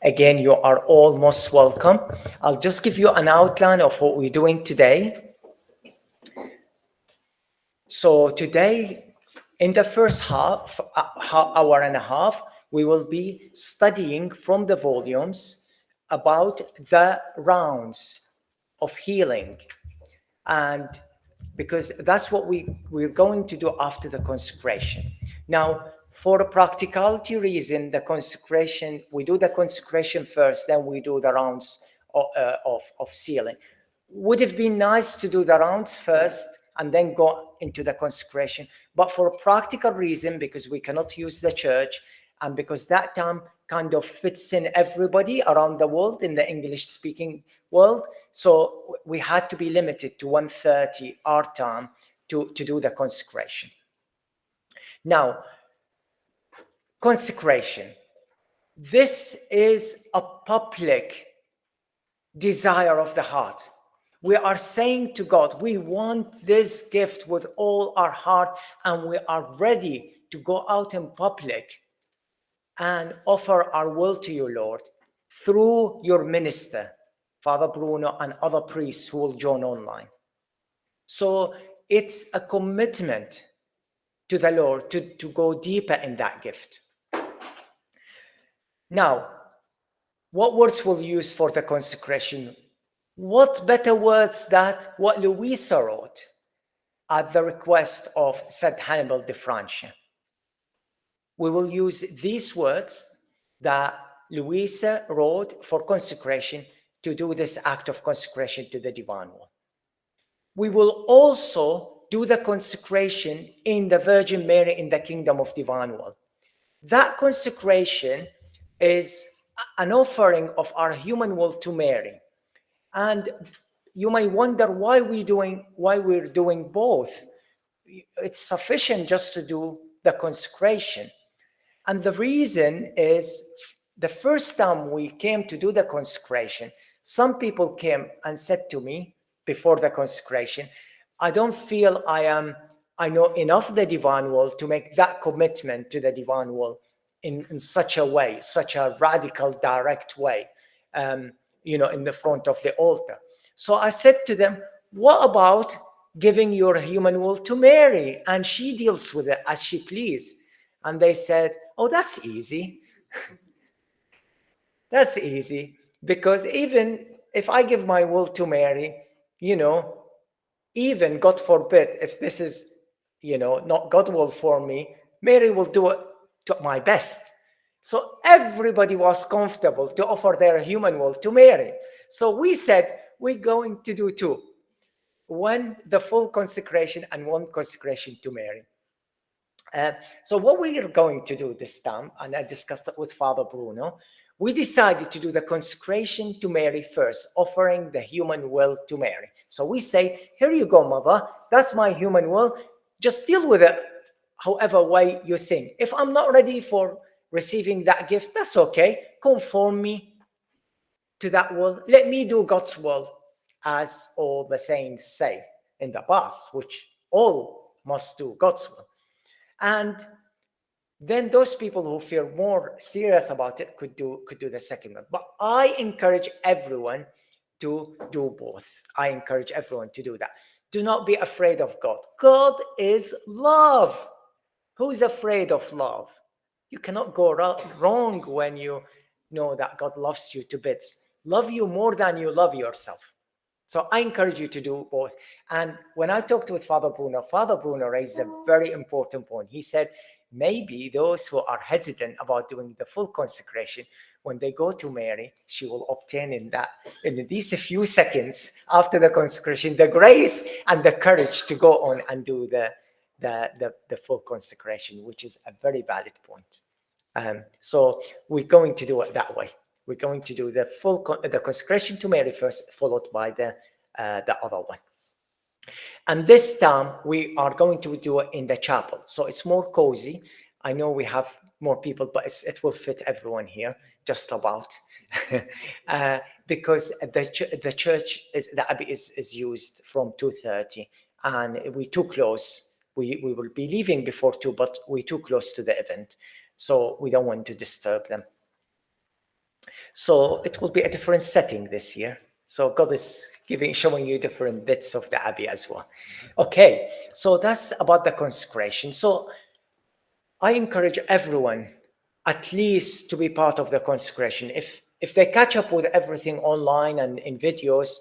Again, you are all most welcome. I'll just give you an outline of what we're doing today. So today, in the first half, hour and a half, we will be studying from the volumes about the rounds of healing. And because that's what we're going to do after the consecration. Now, for a practicality reason, the consecration, we do the consecration first, then we do the rounds of sealing. Would have been nice to do the rounds first and then go into the consecration. But for a practical reason, because we cannot use the church, and because that time kind of fits in everybody around the world in the English-speaking world, so we had to be limited to 1:30 our time to do the consecration. Now, consecration. This is a public desire of the heart. We are saying to God, we want this gift with all our heart, and we are ready to go out in public and offer our will to you, Lord, through your minister, Father Bruno, and other priests who will join online. So it's a commitment to the Lord to go deeper in that gift. Now, what words will you use for the consecration? What better words than what Louisa wrote at the request of St. Hannibal de Francia? We will use these words that Louisa wrote for consecration to do this act of consecration to the divine will. We will also do the consecration in the Virgin Mary in the kingdom of divine will. That consecration is an offering of our human will to Mary. And you may wonder why we're doing both. It's sufficient just to do the consecration. And the reason is, the first time we came to do the consecration, some people came and said to me before the consecration, I don't feel I know enough the divine will to make that commitment to the divine will in such a way, such a radical, direct way, in the front of the altar. So I said to them, what about giving your human will to Mary, and she deals with it as she please? And they said, oh, that's easy. That's easy, because even if I give my will to Mary, even God forbid, if this is, not God will for me, Mary will do it to my best. So everybody was comfortable to offer their human will to Mary. So we said, we're going to do two. One, the full consecration, and one consecration to Mary. So what we are going to do this time, and I discussed it with Father Bruno, we decided to do the consecration to Mary first, offering the human will to Mary. So we say, here you go, Mother, that's my human will. Just deal with it however way you think. If I'm not ready for receiving that gift, that's okay. Conform me to that will. Let me do God's will, as all the saints say in the past, which all must do God's will. And then those people who feel more serious about it could do the second one. But I encourage everyone to do both. I encourage everyone to do that. Do not be afraid of God. God is love. Who's afraid of love? You cannot go wrong when you know that God loves you to bits. Love you more than you love yourself. So I encourage you to do both. And when I talked with Father Bruno raised a very important point. He said, maybe those who are hesitant about doing the full consecration, when they go to Mary, she will obtain in these few seconds after the consecration, the grace and the courage to go on and do the full consecration, which is a very valid point. So we're going to do it that way. We're going to do the consecration to Mary first, followed by the other one. And this time we are going to do it in the chapel. So it's more cozy. I know we have more people, but it will fit everyone here, just about. Because the church, the abbey is used from 2:30, and we're too close. We will be leaving before 2, but we're too close to the event. So we don't want to disturb them. So it will be a different setting this year. So God is showing you different bits of the Abbey as well. Okay, so that's about the consecration. So I encourage everyone at least to be part of the consecration. If they catch up with everything online and in videos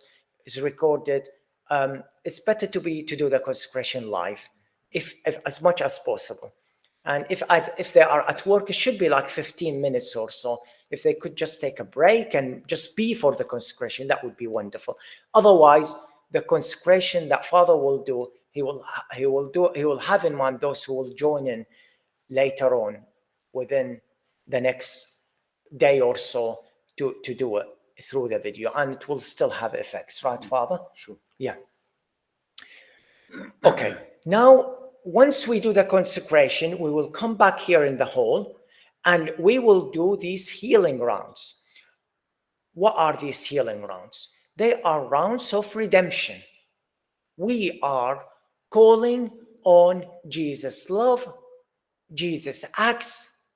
is recorded, it's better to do the consecration live, if as much as possible. And if they are at work, it should be like 15 minutes or so. If they could just take a break and just be for the consecration, that would be wonderful. Otherwise, the consecration that Father will do, he will have in mind those who will join in later on within the next day or so to do it through the video, and it will still have effects, right, Father? Sure. Yeah. Okay, now once we do the consecration, we will come back here in the hall and we will do these healing rounds. What are these healing rounds? They are rounds of redemption. We are calling on Jesus' love, Jesus' acts,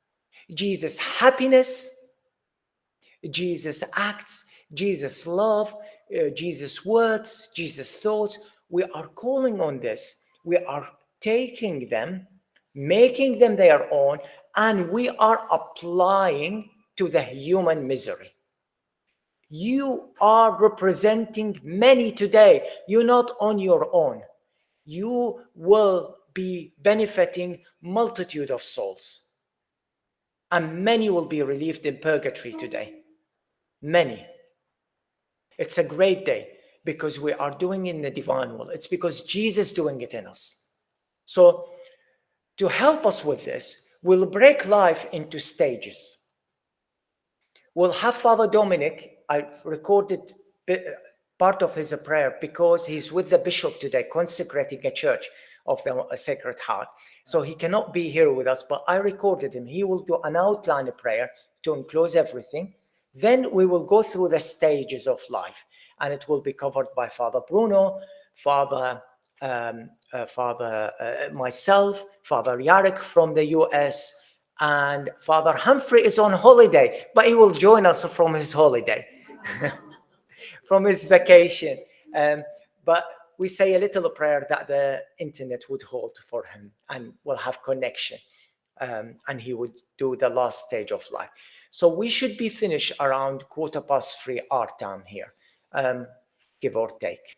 Jesus' happiness, Jesus' acts, Jesus' love, Jesus' words, Jesus' thoughts. We are calling on this. We are taking them, making them their own, and we are applying to the human misery. You are representing many today. You're not on your own. You will be benefiting multitude of souls. And many will be relieved in purgatory today. Many. It's a great day because we are doing it in the divine will. It's because Jesus is doing it in us. So to help us with this, we'll break life into stages. We'll have Father Dominic. I recorded part of his prayer because he's with the bishop today, consecrating a church of the Sacred Heart. So he cannot be here with us, but I recorded him. He will do an outline of prayer to enclose everything. Then we will go through the stages of life, and it will be covered by Father Bruno, myself, Father Yarek from the US, and Father Humphrey is on holiday, but he will join us from his holiday, from his vacation. But we say a little prayer that the internet would hold for him and will have connection. And he would do the last stage of life. So we should be finished around 3:15 our time here, give or take.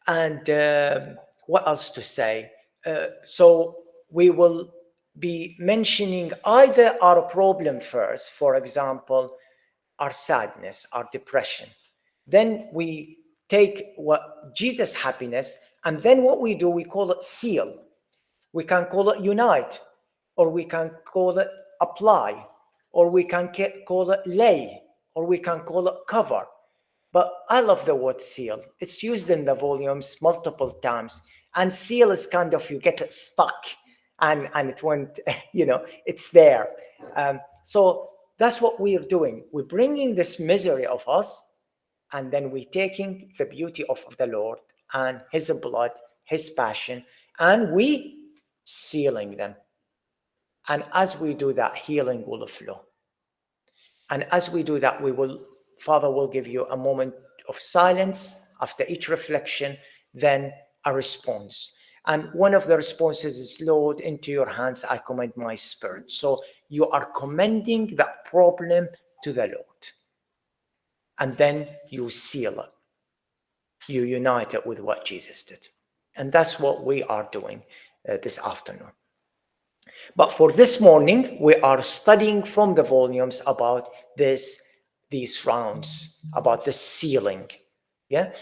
And what else to say? So we will be mentioning either our problem first, for example, our sadness, our depression. Then we take what Jesus' happiness, and then what we do, we call it seal. We can call it unite, or we can call it apply, or we can call it lay, or we can call it cover. But I love the word seal. It's used in the volumes multiple times. And seal is kind of, you get it stuck and it went, it's there. So that's what we are doing. We're bringing this misery of us, and then we're taking the beauty of the Lord and his blood, his passion, and we sealing them. And as we do that, healing will flow. And as we do that, Father will give you a moment of silence after each reflection, then a response. And one of the responses is, Lord, into your hands I commend my spirit. So you are commending that problem to the Lord. And then you seal it. You unite it with what Jesus did. And that's what we are doing this afternoon. But for this morning, we are studying from the volumes about these rounds, about the sealing. Yeah.